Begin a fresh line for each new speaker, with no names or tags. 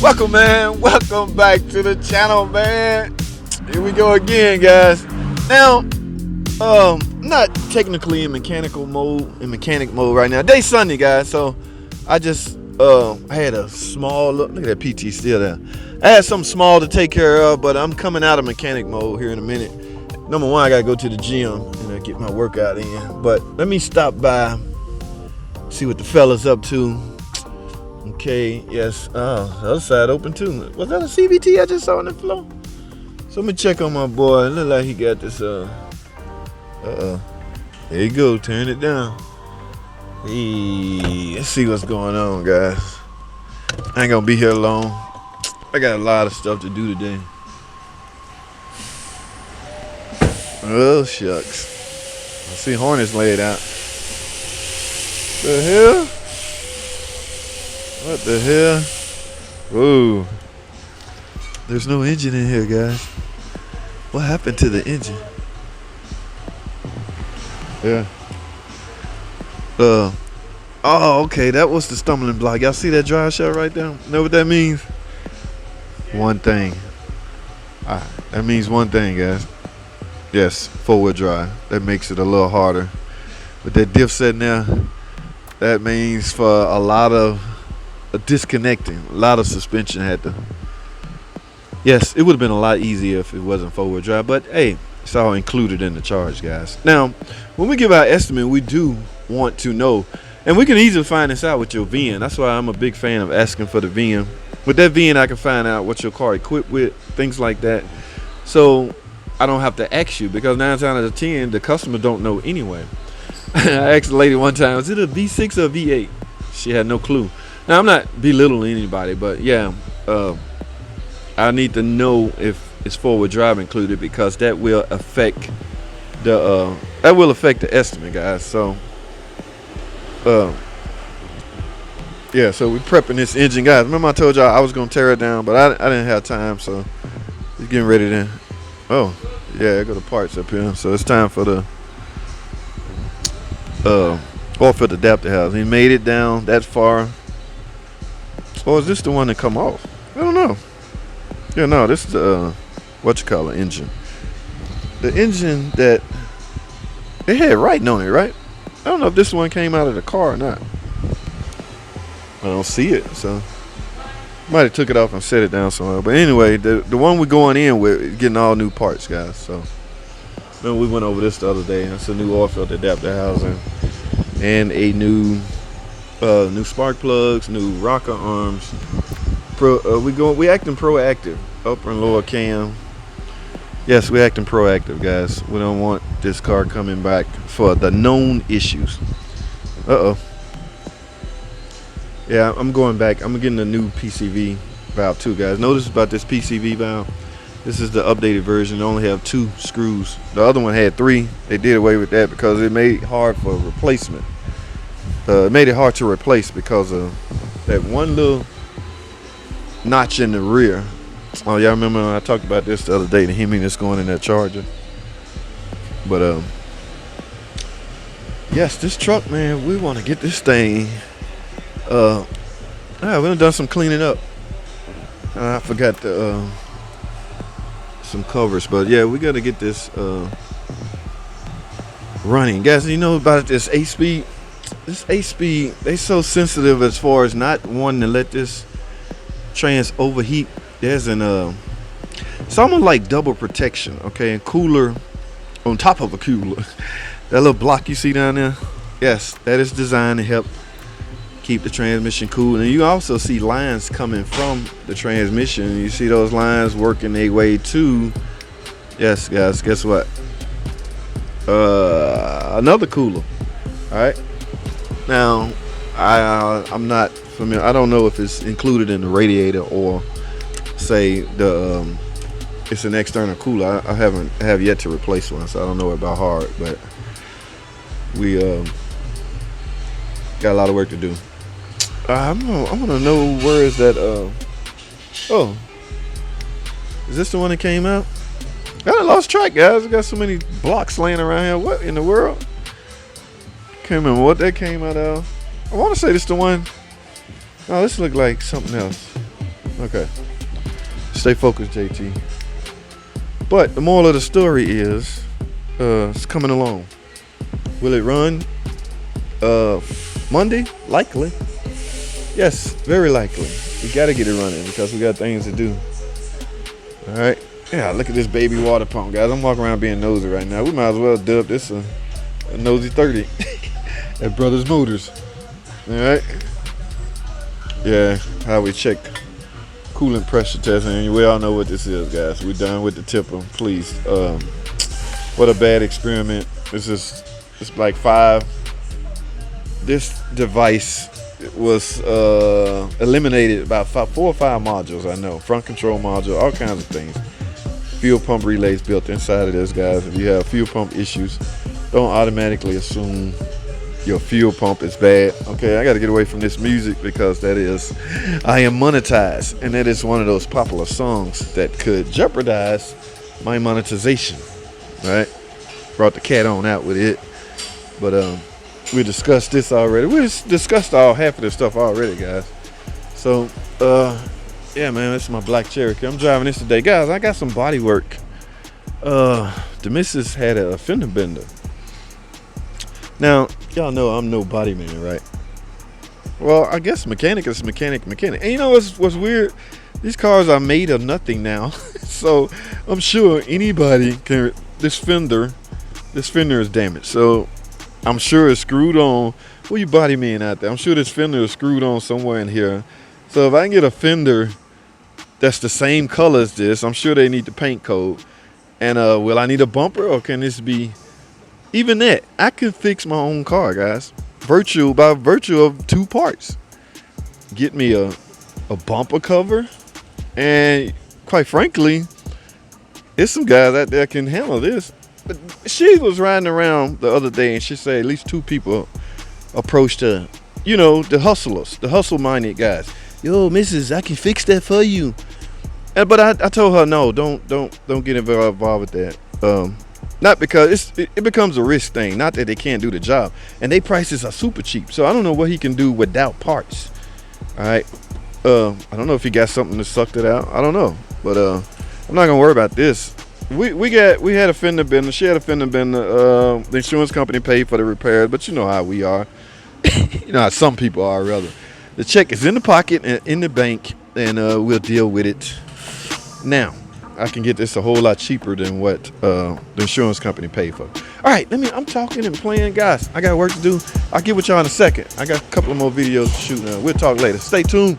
Welcome, man. Welcome back to the channel, man. Here we go again, guys. Now, I'm not technically in mechanic mode right now. Day Sunday, guys. So I just I had a small look at that PT still there. I had something small to take care of, but I'm coming out of mechanic mode here in a minute. Number one, I gotta go to the gym and get my workout in. But let me stop by, see what the fella's up to. Okay, yes. The other side open too. Was that a CVT I just saw on the floor? So let me check on my boy. It look like he got this. There you go. Turn it down. Hey, let's see what's going on, guys. I ain't gonna be here long. I got a lot of stuff to do today. Oh shucks. I see harness laid out. The hell? What the hell? Whoa. There's no engine in here, guys. What happened to the engine? Yeah. Oh, okay. That was the stumbling block. Y'all see that drive shaft right there? Know what that means? One thing. Alright. That means one thing, guys. Yes, four-wheel drive. That makes it a little harder. With that diff set now, that means for a lot of disconnecting. A lot of suspension had to. Yes, it would have been a lot easier if it wasn't four-wheel drive, but hey, it's all included in the charge, guys. Now, when we give our estimate, we do want to know, and we can easily find this out with your VIN. That's why I'm a big fan of asking for the VIN. With that VIN, I can find out what your car equipped with, things like that. So I don't have to ask you, because 9 times out of 10, the customer don't know anyway. I asked the lady one time, is it a V6 or a V8? She had no clue. Now, I'm not belittling anybody, but yeah, I need to know if it's four-wheel drive included, because that will affect the estimate, guys. So yeah, so we're prepping this engine, guys. Remember I told y'all I was gonna tear it down, but I didn't have time, so he's getting ready to. Oh yeah, I got the parts up here, so it's time for the oil filter adapter house. He made it down that far. Or is this the one that come off? I don't know. Yeah, no, this is the engine. The engine that it had writing on it, right? I don't know if this one came out of the car or not. I don't see it, so might have took it off and set it down somewhere. But anyway, the one we're going in with is getting all new parts, guys. So remember we went over this the other day. That's a new oil filter adapter housing and a new spark plugs, new rocker arms. We acting proactive, upper and lower cam. Yes, we acting proactive, guys. We don't want this car coming back for the known issues. Yeah, I'm going back. I'm getting a new PCV valve too, guys. Notice about this PCV valve. This is the updated version. They only have 2 screws. The other one had 3. They did away with that because it made it hard for replacement. It made it hard to replace because of that one little notch in the rear. Oh, y'all remember when I talked about this the other day, the hemming that's going in that Charger. But yes, this truck, man, we want to get this thing. We done some cleaning up. I forgot the some covers, but yeah, we got to get this running, guys. You know about this 8-speed. This 8-speed, they so sensitive as far as not wanting to let this trans overheat. There's it's almost like double protection, okay, and cooler on top of a cooler. That little block you see down there, yes, that is designed to help keep the transmission cool. And you also see lines coming from the transmission. You see those lines working their way to, yes, guys, guess what? Another cooler. All right. Now, I'm not familiar. I don't know if it's included in the radiator or say it's an external cooler. I have yet to replace one, so I don't know about hard, but we got a lot of work to do. I want to know, where is that? Oh, is this the one that came out? I lost track, guys. I got so many blocks laying around here. What in the world? Can't remember what that came out of. I want to say this the one. Oh, this look like something else. Okay. Stay focused, JT. But the moral of the story is, it's coming along. Will it run Monday? Likely. Yes, very likely. We got to get it running because we got things to do. All right. Yeah, look at this baby water pump, guys. I'm walking around being nosy right now. We might as well dub this a nosy 30 at Brothers Motors. All right. Yeah, how we check coolant pressure testing. We all know what this is, guys. We're done with the tipper. Please. What a bad experiment. It's like 5. This device was eliminated about 4 or 5 modules. I know, front control module, all kinds of things. Fuel pump relays built inside of this, guys. If you have fuel pump issues, don't automatically assume your fuel pump is bad. Okay, I got to get away from this music because I am monetized, and that is one of those popular songs that could jeopardize my monetization. Right? Brought the cat on out with it, but we discussed this already. We discussed half of this stuff already, guys. So, yeah, man, this is my black Cherokee. I'm driving this today, guys. I got some body work. The missus had a fender bender. Now, y'all know I'm no body man, right? Well, I guess mechanic is mechanic. And you know what's weird? These cars are made of nothing now. So I'm sure anybody can. This fender is damaged. So I'm sure it's screwed on. Well, you body men out there, I'm sure this fender is screwed on somewhere in here. So if I can get a fender that's the same color as this, I'm sure they need the paint code. And will I need a bumper, or can this be even that? I can fix my own car, guys. By virtue of 2 parts. Get me a bumper cover, and quite frankly, there's some guys out there can handle this. But she was riding around the other day, and she said at least 2 people approached her. You know, the hustlers, the hustle-minded guys. Yo, missus, I can fix that for you. But I told her, no, don't get involved with that. Not because it becomes a risk thing. Not that they can't do the job. And they prices are super cheap. So I don't know what he can do without parts. All right. I don't know if he got something to suck it out. I don't know. But I'm not gonna worry about this. We had a fender bender. She had a fender bender. The insurance company paid for the repairs, but you know how we are. You know how some people are, rather. The check is in the pocket and in the bank, and we'll deal with it. Now, I can get this a whole lot cheaper than what the insurance company paid for. All right, I'm talking and playing, guys. I got work to do. I'll get with y'all in a second. I got a couple of more videos to shoot now. We'll talk later. Stay tuned.